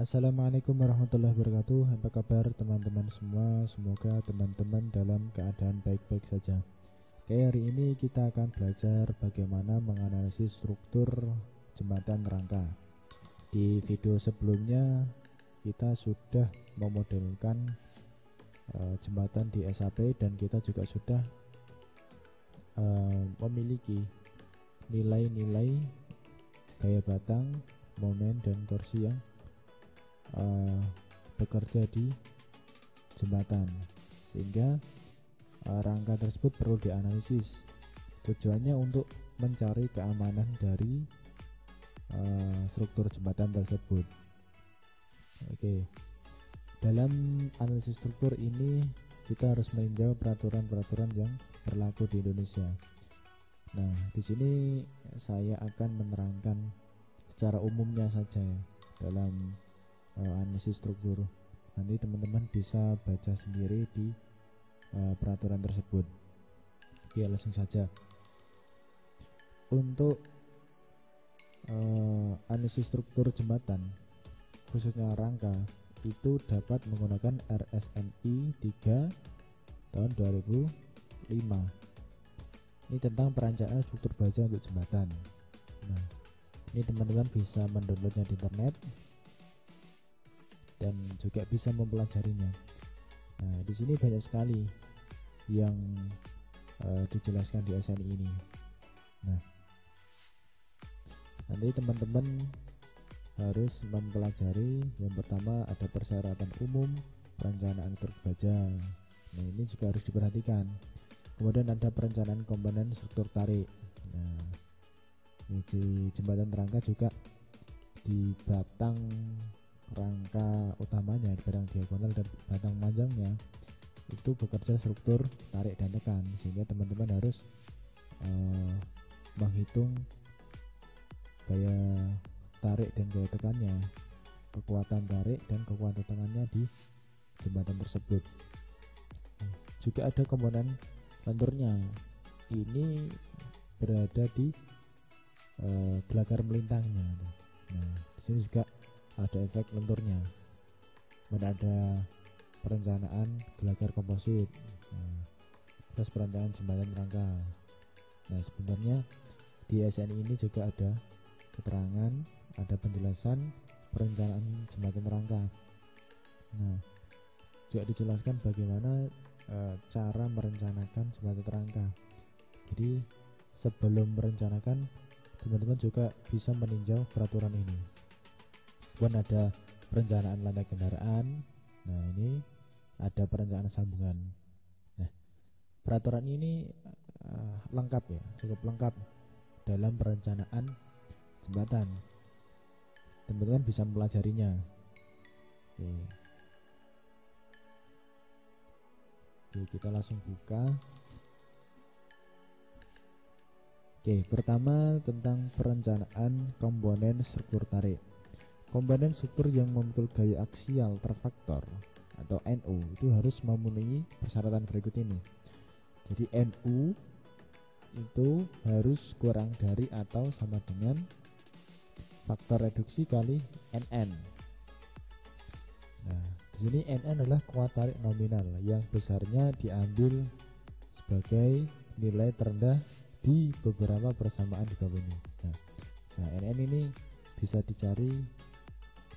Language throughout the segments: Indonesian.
Assalamualaikum warahmatullahi wabarakatuh. Apa kabar teman-teman semua? Semoga teman-teman dalam keadaan baik-baik saja. Oke, hari ini kita akan belajar bagaimana menganalisis struktur jembatan rangka. Di video sebelumnya kita sudah memodelkan jembatan di SAP, dan kita juga sudah memiliki nilai-nilai gaya batang, momen, dan torsi yang bekerja di jembatan, sehingga rangka tersebut perlu dianalisis. Tujuannya untuk mencari keamanan dari struktur jembatan tersebut. Oke, dalam analisis struktur ini kita harus meninjau peraturan-peraturan yang berlaku di Indonesia. Nah, di sini saya akan menerangkan secara umumnya saja ya, dalam analisis struktur. Nanti teman-teman bisa baca sendiri di peraturan tersebut. Oke, langsung saja. Untuk analisis struktur jembatan, khususnya rangka, itu dapat menggunakan RSNI 3 tahun 2005. Ini tentang perencanaan struktur baja untuk jembatan. Nah, ini teman-teman bisa mendownloadnya di internet dan juga bisa mempelajarinya. Nah, di sini banyak sekali yang dijelaskan di SNI ini. Nah, nanti teman-teman harus mempelajari. Yang pertama ada persyaratan umum perencanaan struktur baja. Nah, ini juga harus diperhatikan. Kemudian ada perencanaan komponen struktur tarik. Nah, di jembatan rangka juga di batang rangka utamanya, di batang diagonal dan batang panjangnya itu bekerja struktur tarik dan tekan, sehingga teman-teman harus menghitung gaya tarik dan gaya tekannya, kekuatan tarik dan kekuatan tekannya di jembatan tersebut. Juga ada komponen lenturnya, ini berada di gelagar melintangnya. Nah, di sini juga ada efek lenturnya, dan ada perencanaan gelagar komposit, terus perencanaan jembatan rangka. Nah, sebenarnya di SNI ini juga ada keterangan, ada penjelasan perencanaan jembatan rangka. Nah, juga dijelaskan bagaimana cara merencanakan jembatan rangka. Jadi sebelum merencanakan, teman-teman juga bisa meninjau peraturan ini. Kemudian ada perencanaan lantai kendaraan. Nah, ini ada perencanaan sambungan. Nah, peraturan ini lengkap ya, cukup lengkap dalam perencanaan jembatan. Teman-teman bisa mempelajarinya. Oke, kita langsung buka. Oke, pertama tentang perencanaan komponen struktur tarik. Komponen struktur yang memikul gaya aksial terfaktor atau NU itu harus memenuhi persyaratan berikut ini. Jadi NU itu harus kurang dari atau sama dengan faktor reduksi kali NN. Nah, di sini NN adalah kuat tarik nominal yang besarnya diambil sebagai nilai terendah di beberapa persamaan di bawah ini. Nah, NN ini bisa dicari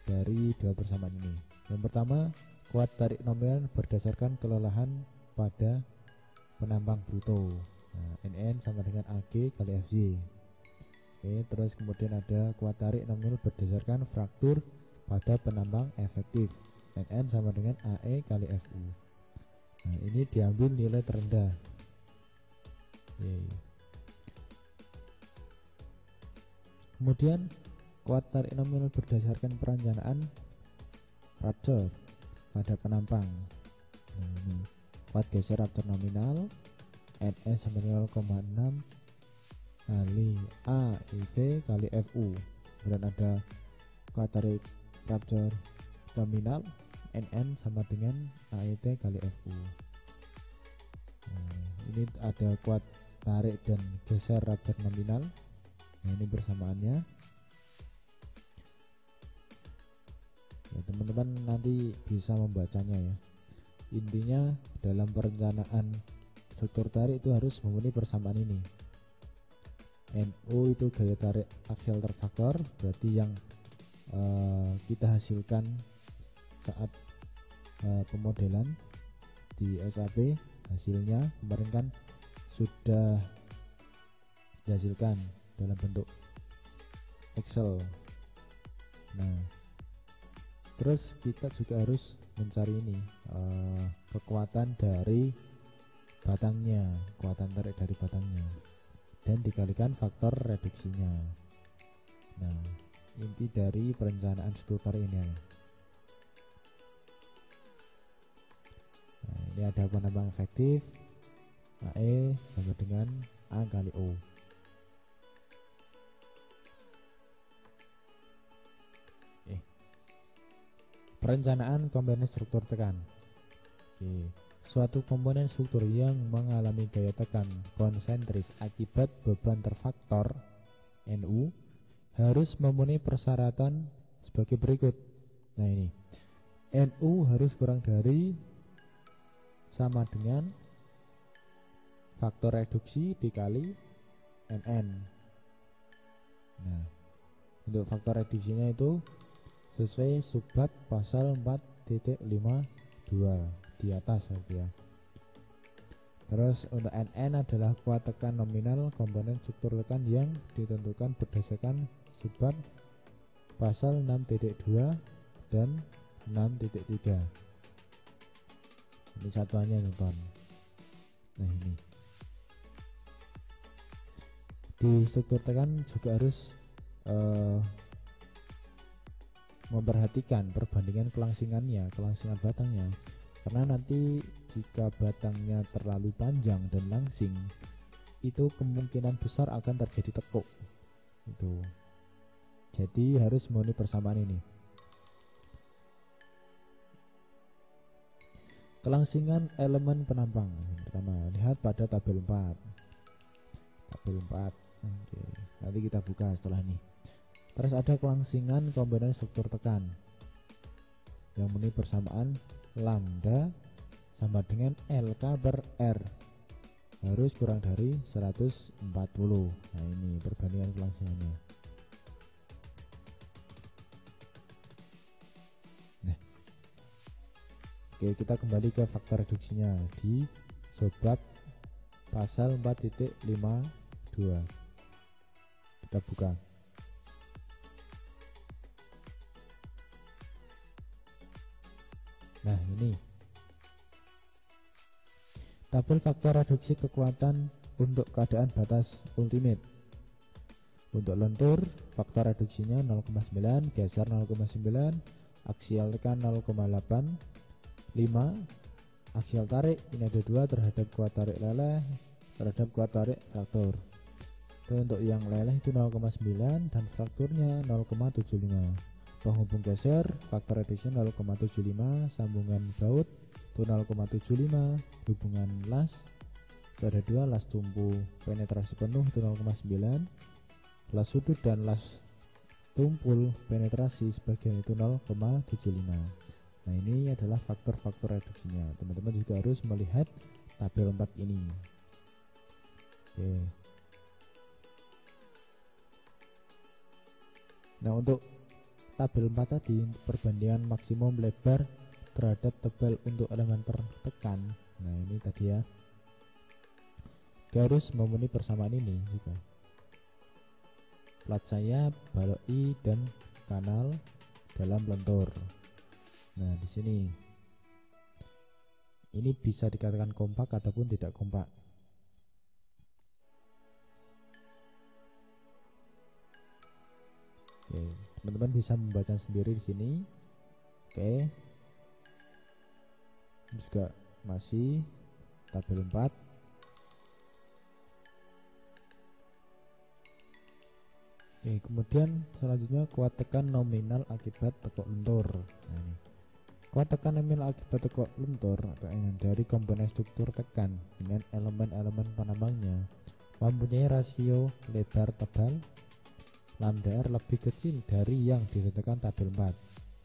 dari dua persamaan ini. Yang pertama, kuat tarik nominal berdasarkan kelelahan pada penambang bruto. Nah, NN sama dengan AG kali FY. Oke, terus kemudian ada kuat tarik nominal berdasarkan fraktur pada penambang efektif. NN sama dengan AE kali FU. Nah, ini diambil nilai terendah. Kemudian kuat tarik nominal berdasarkan perencanaan rupture pada penampang. Nah, ini kuat geser rupture nominal NN sama dengan 0,6 kali AIB kali FU. Kemudian ada kuat tarik rupture nominal NN sama dengan AIT kali FU. Nah, ini ada kuat tarik dan geser rupture nominal. Nah, ini bersamaannya. Ya, teman-teman nanti bisa membacanya ya. Intinya dalam perencanaan struktur tarik itu harus memenuhi persamaan ini. NU itu gaya tarik aksial terfaktor, berarti yang kita hasilkan saat pemodelan di SAP, hasilnya kemarin kan sudah dihasilkan dalam bentuk Excel. Nah, terus kita juga harus mencari ini kekuatan dari batangnya, kekuatan tarik dari batangnya, dan dikalikan faktor reduksinya. Nah, inti dari perencanaan struktur ini. Nah, ini ada penambang efektif AE sama dengan A kali O. Perencanaan komponen struktur tekan. Suatu komponen struktur yang mengalami gaya tekan konsentris akibat beban terfaktor NU harus memenuhi persyaratan sebagai berikut. Nah, ini NU harus kurang dari sama dengan faktor reduksi dikali NN. Nah, untuk faktor reduksinya itu sesuai subbab pasal 4.52 di atas ya. Terus untuk NN adalah kuat tekan nominal komponen struktur tekan yang ditentukan berdasarkan subbab pasal 6.2 dan 6.3. Ini satuannya newton. Nah, ini di struktur tekan juga harus memperhatikan perbandingan kelangsingan batangnya, karena nanti jika batangnya terlalu panjang dan langsing itu kemungkinan besar akan terjadi tekuk itu. Jadi harus memenuhi persamaan ini. Kelangsingan elemen penambang. Yang pertama, lihat pada tabel 4. Oke, nanti kita buka setelah ini. Terus ada kelangsingan komponen struktur tekan yang memenuhi persamaan lambda sama dengan LK per R harus kurang dari 140. Nah, ini perbandingan kelangsingannya. Nah, oke, kita kembali ke faktor reduksinya di subbab pasal 4.52. Kita buka. Nah, ini tabel faktor reduksi kekuatan untuk keadaan batas ultimate. Untuk lentur, faktor reduksinya 0,9, geser 0,9, aksial tekan 0,8, 5, aksial tarik ini ada 2 terhadap kuat tarik leleh terhadap kuat tarik fraktur. Itu untuk yang leleh itu 0,9 dan frakturnya 0,75. Penghubung geser faktor reduksi 0,75, sambungan baut itu 0,75, hubungan las itu ada 2, las tumpu penetrasi penuh itu 0,9, las sudut dan las tumpul penetrasi sebagian itu 0,75. Nah, ini adalah faktor-faktor reduksinya. Teman-teman juga harus melihat tabel 4 ini. Oke. Nah, untuk tabel 4 tadi perbandingan maksimum lebar terhadap tebal untuk elemen tertekan. Nah, ini tadi ya, harus memenuhi persamaan ini juga. Plat sayap, balok I dan kanal dalam lentur. Nah, di sini ini bisa dikatakan kompak ataupun tidak kompak. Oke, teman-teman bisa membaca sendiri di sini. Oke, ini juga masih tabel 4. Oke, kemudian selanjutnya kuat tekan nominal akibat tekuk lentur. Nah, ini kuat tekan nominal akibat tekuk lentur atau dari komponen struktur tekan dengan elemen-elemen penambangnya mempunyai rasio lebar tebal lambda R lebih kecil dari yang ditentukan tabel 4.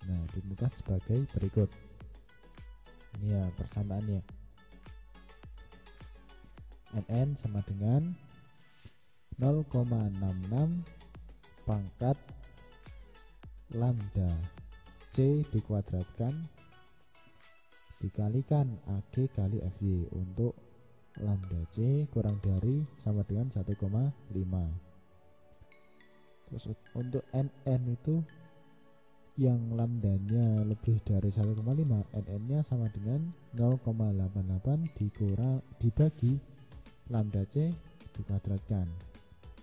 Nah, ditentukan sebagai berikut. Ini ya persamaannya. NN sama dengan 0,66 pangkat lambda C dikuadratkan dikalikan AG kali FY untuk lambda C kurang dari sama dengan 1,5. Terus untuk NN itu yang lambdanya lebih dari 1,5, NN nya sama dengan 0,88 dibagi lambda C dikuadratkan,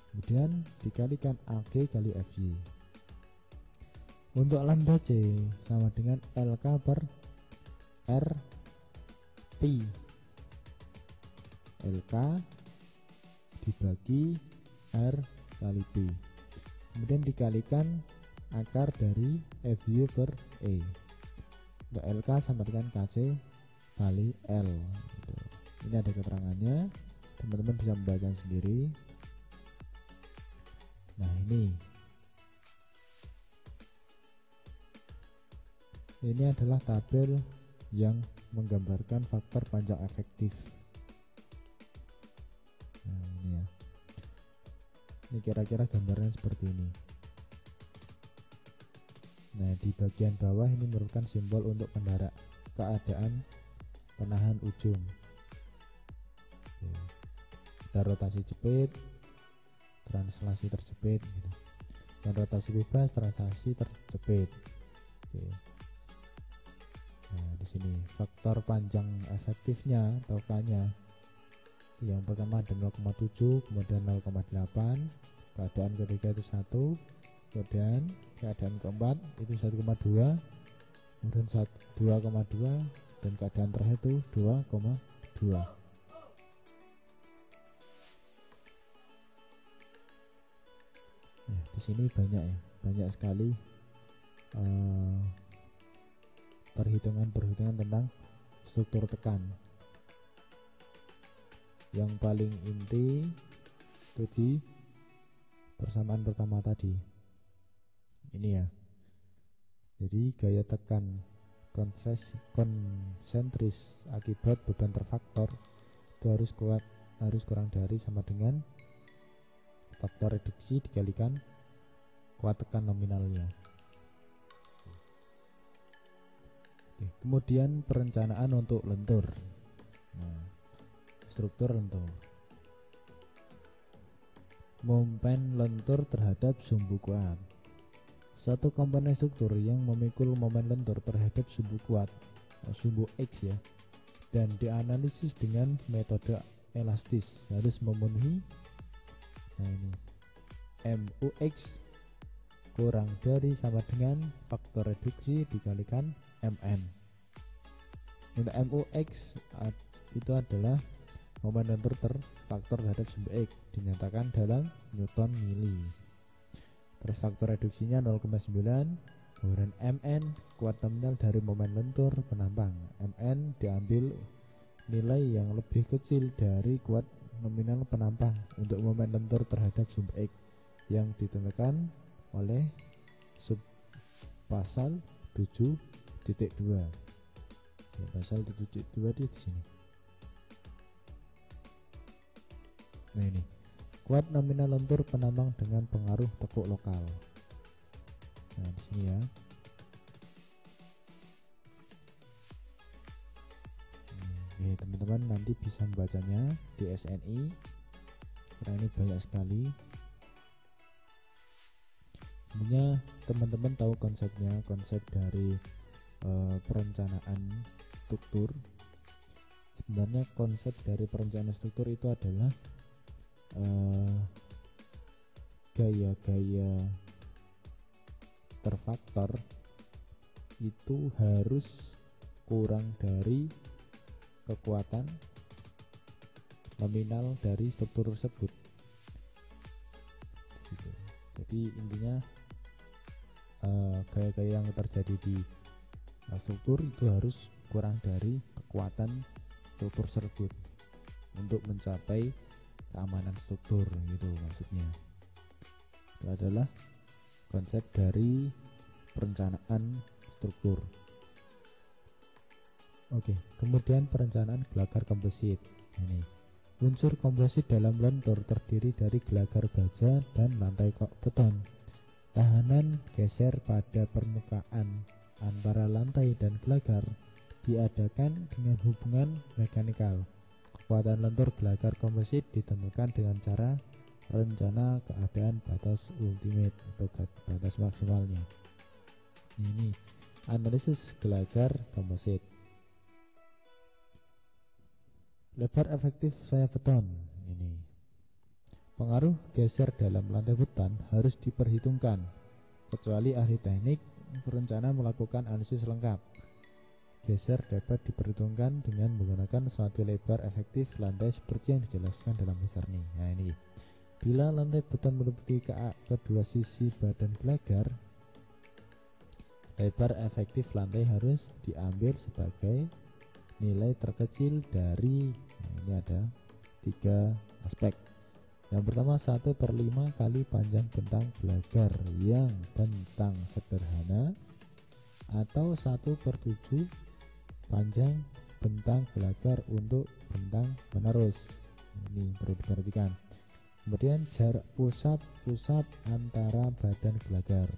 kemudian dikalikan AG kali FY. Untuk lambda C sama dengan LK per R Pi, LK dibagi R kali Pi, kemudian dikalikan akar dari FY per E. Untuk LK sama dengan KC kali L gitu. Ini ada keterangannya, teman-teman bisa membaca sendiri. Nah, ini adalah tabel yang menggambarkan faktor panjang efektif. Nah, ini ya. Ini kira-kira gambarnya seperti ini. Nah, di bagian bawah ini merupakan simbol untuk keadaan penahan ujung. Oke. Ada rotasi jepit, translasi terjepit gitu. Dan rotasi bebas, translasi terjepit. Oke. Nah, di sini faktor panjang efektifnya atau K-nya. Yang pertama ada 0,7, kemudian 0,8, keadaan ketiga itu 1, kemudian keadaan keempat itu 1,2, kemudian 2,2, dan keadaan terakhir itu 2,2. Nah, di sini banyak sekali perhitungan tentang struktur tekan. Yang paling inti itu di persamaan pertama tadi. Ini ya. Jadi gaya tekan konsentris akibat beban terfaktor itu harus kurang dari sama dengan faktor reduksi dikalikan kuat tekan nominalnya. Oke, kemudian perencanaan untuk lentur. Nah, struktur lentur. Momen lentur terhadap sumbu kuat. Satu komponen struktur yang memikul momen lentur terhadap sumbu kuat, sumbu X ya, dan dianalisis dengan metode elastis harus memenuhi MUX kurang dari sama dengan faktor reduksi dikalikan MN. Untuk MUX itu adalah momen lentur terfaktor terhadap sumbu X dinyatakan dalam Newton mili. Terus faktor reduksinya 0,9, kemudian MN kuat nominal dari momen lentur penambang. MN diambil nilai yang lebih kecil dari kuat nominal penambang untuk momen lentur terhadap sumbu X yang ditentukan oleh sub pasal 7.2. Ya, pasal 7.2 di sini. Nah, ini kuat nominal lentur penambang dengan pengaruh tekuk lokal. Nah, di sini ya. Oke, teman-teman nanti bisa membacanya di SNI karena ini banyak sekali. Sebenarnya teman-teman tahu konsepnya, konsep dari perencanaan struktur. Sebenarnya konsep dari perencanaan struktur itu adalah gaya-gaya terfaktor itu harus kurang dari kekuatan nominal dari struktur tersebut gitu. Jadi intinya gaya-gaya yang terjadi di struktur itu harus kurang dari kekuatan struktur tersebut untuk mencapai keamanan struktur gitu maksudnya. Itu adalah konsep dari perencanaan struktur. Oke, kemudian perencanaan gelagar komposit. Ini unsur komposit dalam lentur terdiri dari gelagar baja dan lantai beton. Tahanan geser pada permukaan antara lantai dan gelagar diadakan dengan hubungan mekanikal. Kekuatan lentur gelagar komposit ditentukan dengan cara rencana keadaan batas ultimate atau batas maksimalnya. Ini analisis gelagar komposit. Lebar efektif sayap beton. Ini pengaruh geser dalam lantai beton harus diperhitungkan, kecuali ahli teknik berencana melakukan analisis lengkap. Geser dapat diperhitungkan dengan menggunakan suatu lebar efektif lantai seperti yang dijelaskan dalam dasar ini. Nah ini, bila lantai beton meliputi kedua sisi badan gelagar, lebar efektif lantai harus diambil sebagai nilai terkecil dari, nah ini ada 3 aspek. Yang pertama 1/5 kali panjang bentang gelagar yang bentang sederhana, atau 1/7 panjang bentang gelagar untuk bentang menerus. Ini perlu diperhatikan. Kemudian jarak pusat antara badan gelagar.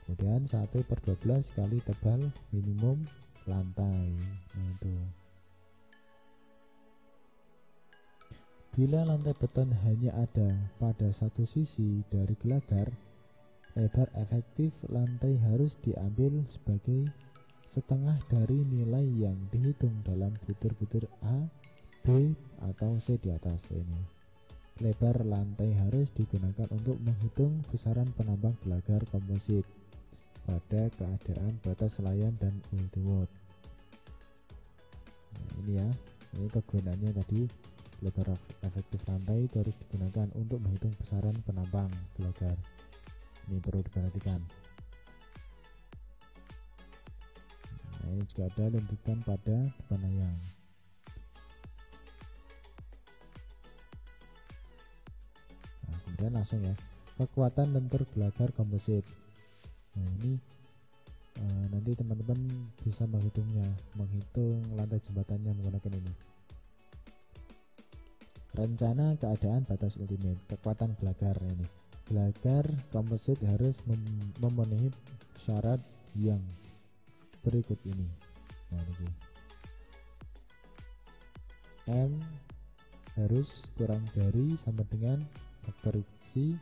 Kemudian 1/12 kali tebal minimum lantai. Nah itu. Bila lantai beton hanya ada pada satu sisi dari gelagar, lebar efektif lantai harus diambil sebagai setengah dari nilai yang dihitung dalam butir-butir A, B, atau C di atas ini. Lebar lantai harus digunakan untuk menghitung besaran penambang gelagar komposit pada keadaan batas layan dan ultimate. Nah, ini ya, ini kegunaannya tadi. Lebar efektif lantai itu harus digunakan untuk menghitung besaran penambang gelagar. Ini perlu diperhatikan. Nah, ini juga ada lanjutan pada depan layang. Nah, kemudian langsung ya, kekuatan lentur gelagar komposit. Nah ini nanti teman-teman bisa menghitungnya, menghitung lantai jembatannya menggunakan ini. Rencana keadaan batas ultimate, kekuatan gelagar ini. Gelagar komposit harus memenuhi syarat yang berikut ini. Nah ini M harus kurang dari sama dengan faktor X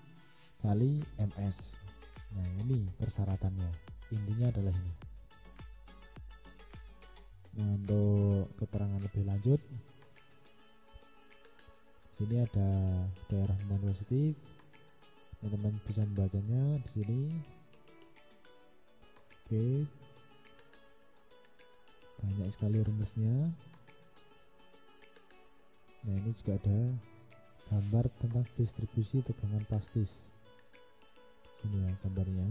kali MS. Nah ini persyaratannya, intinya adalah ini. Nah, untuk keterangan lebih lanjut, sini ada daerah hubungan positif, teman-teman bisa membacanya di sini. Oke, banyak sekali rumusnya. Nah ini juga ada gambar tentang distribusi tegangan plastis. Sini ya gambarnya.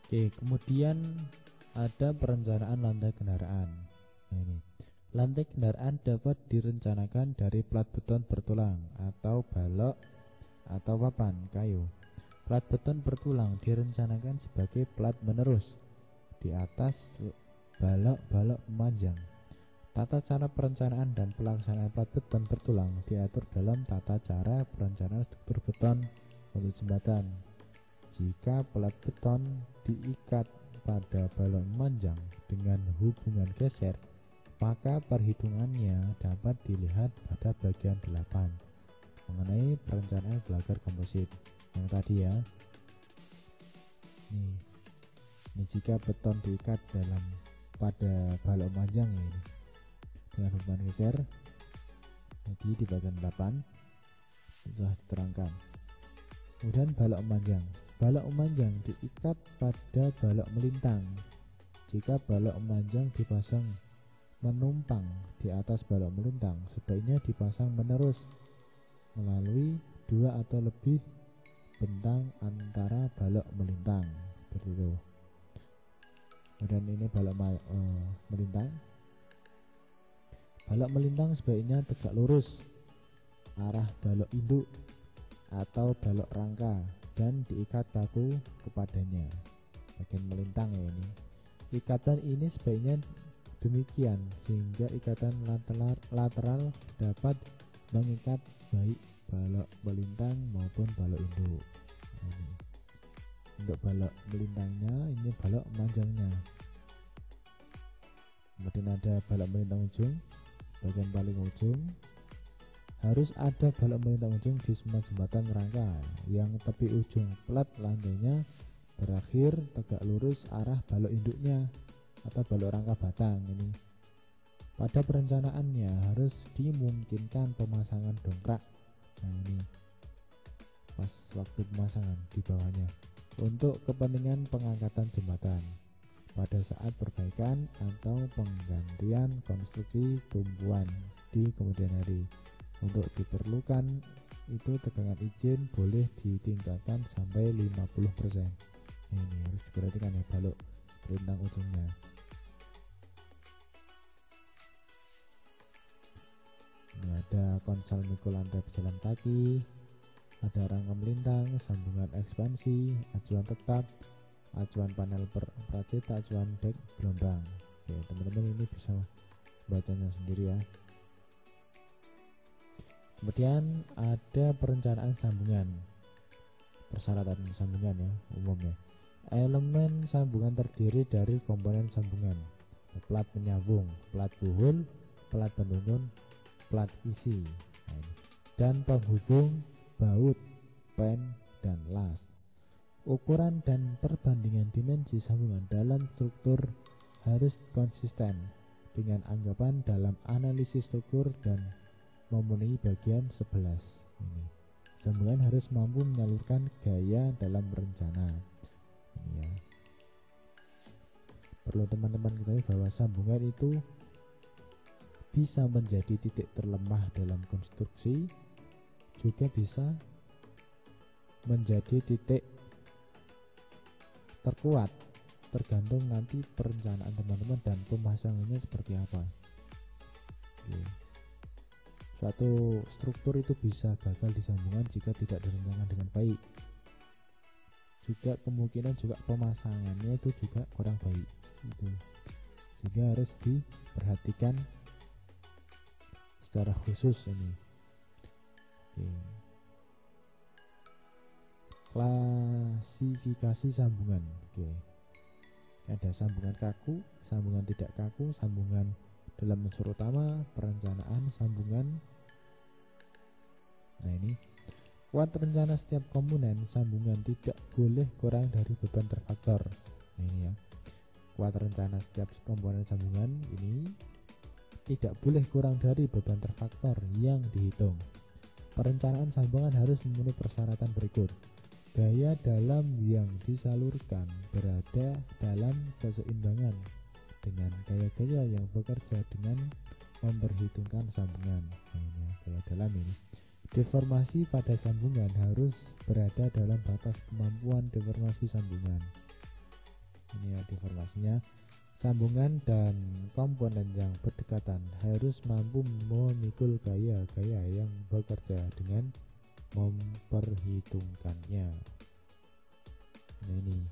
Oke, kemudian ada perencanaan lantai kendaraan. Nah ini, lantai kendaraan dapat direncanakan dari plat beton bertulang atau balok atau papan kayu. Plat beton bertulang direncanakan sebagai plat menerus di atas balok-balok pemanjang. Tata cara perencanaan dan pelaksanaan plat beton bertulang diatur dalam tata cara perencanaan struktur beton untuk jembatan. Jika plat beton diikat pada balok memanjang dengan hubungan geser, maka perhitungannya dapat dilihat pada bagian 8 mengenai perencanaan gelagar komposit yang tadi ya. Ini jika beton diikat pada balok memanjang ya, ini dengan hubungan geser, jadi di bagian 8 sudah diterangkan. Kemudian balok memanjang diikat pada balok melintang. Jika balok memanjang dipasang menumpang di atas balok melintang, sebaiknya dipasang menerus melalui 2 atau lebih bentang antara balok melintang, seperti itu. Kemudian ini balok melintang. Balok melintang sebaiknya tegak lurus arah balok induk atau balok rangka dan diikat kaku kepadanya. Bagian melintang ya ini. Ikatan ini sebaiknya demikian sehingga ikatan lateral dapat mengikat baik balok melintang maupun balok induk. Ini. Untuk balok melintangnya ini balok manjangnya. Kemudian ada balok melintang ujung, bagian paling ujung. Harus ada balok melintang ujung di semua jembatan rangka yang tepi ujung plat lantainya berakhir tegak lurus arah balok induknya atau balok rangka batang ini. Pada perencanaannya harus dimungkinkan pemasangan dongkrak. Nah ini pas waktu pemasangan di bawahnya untuk kepentingan pengangkatan jembatan pada saat perbaikan atau penggantian konstruksi tumpuan di kemudian hari. Untuk diperlukan itu tegangan izin boleh ditingkatkan sampai 50%. Ini harus diperhatikan ya balok melintang ujungnya. Ini ada konsol mikul lantai pejalan kaki, ada rangka melintang, sambungan ekspansi, acuan tetap, acuan panel pracetak, acuan dek gelombang. Oke, teman-teman ini bisa bacanya sendiri ya. Kemudian ada perencanaan sambungan, persyaratan sambungan ya umumnya. Elemen sambungan terdiri dari komponen sambungan, plat penyambung, plat buhul, plat penuntun, plat isi, dan penghubung baut, pen, dan las. Ukuran dan perbandingan dimensi sambungan dalam struktur harus konsisten dengan anggapan dalam analisis struktur dan memenuhi bagian 11 ini. Sambungan harus mampu menyalurkan gaya dalam rencana. Ini ya. Perlu teman-teman ketahui bahwa sambungan itu bisa menjadi titik terlemah dalam konstruksi, juga bisa menjadi titik terkuat, tergantung nanti perencanaan teman-teman dan pemasangannya seperti apa. Oke. Suatu struktur itu bisa gagal di sambungan jika tidak direncanakan dengan baik. Juga kemungkinan juga pemasangannya itu juga kurang baik. Itu. Sehingga harus diperhatikan secara khusus ini. Oke. Klasifikasi sambungan. Oke. Ada sambungan kaku, sambungan tidak kaku, sambungan dalam unsur utama, perencanaan sambungan. Nah ini kuat rencana setiap komponen sambungan tidak boleh kurang dari beban terfaktor. Nah ini ya, kuat rencana setiap komponen sambungan ini tidak boleh kurang dari beban terfaktor yang dihitung. Perencanaan sambungan harus memenuhi persyaratan berikut. Gaya dalam yang disalurkan berada dalam keseimbangan dengan gaya-gaya yang bekerja dengan memperhitungkan sambungan. Nah, ini gaya dalam ini. Deformasi pada sambungan harus berada dalam batas kemampuan deformasi sambungan. Ini ya deformasinya. Sambungan dan komponen yang berdekatan harus mampu memikul gaya-gaya yang bekerja dengan memperhitungkannya. Nah ini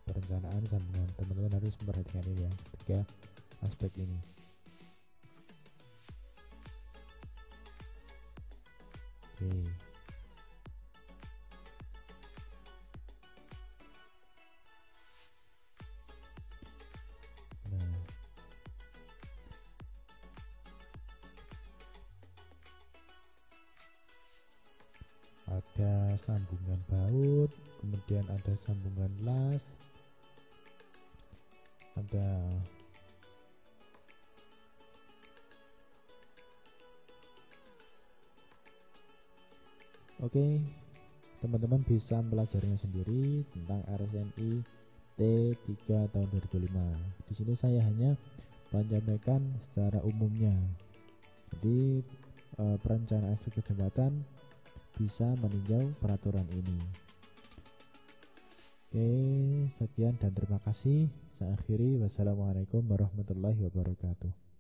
perencanaan sambungan, teman-teman harus memperhatikan ini ya, tiga aspek ini. Oke. Nah, ada sambungan baut, kemudian ada sambungan las, ada Oke, teman-teman bisa mempelajarinya sendiri tentang RSNI T3 tahun 2005. Di sini saya hanya menyampaikan secara umumnya. Jadi perencanaan struktur jembatan bisa meninjau peraturan ini. Oke, sekian dan terima kasih. Saya akhiri. Wassalamualaikum warahmatullahi wabarakatuh.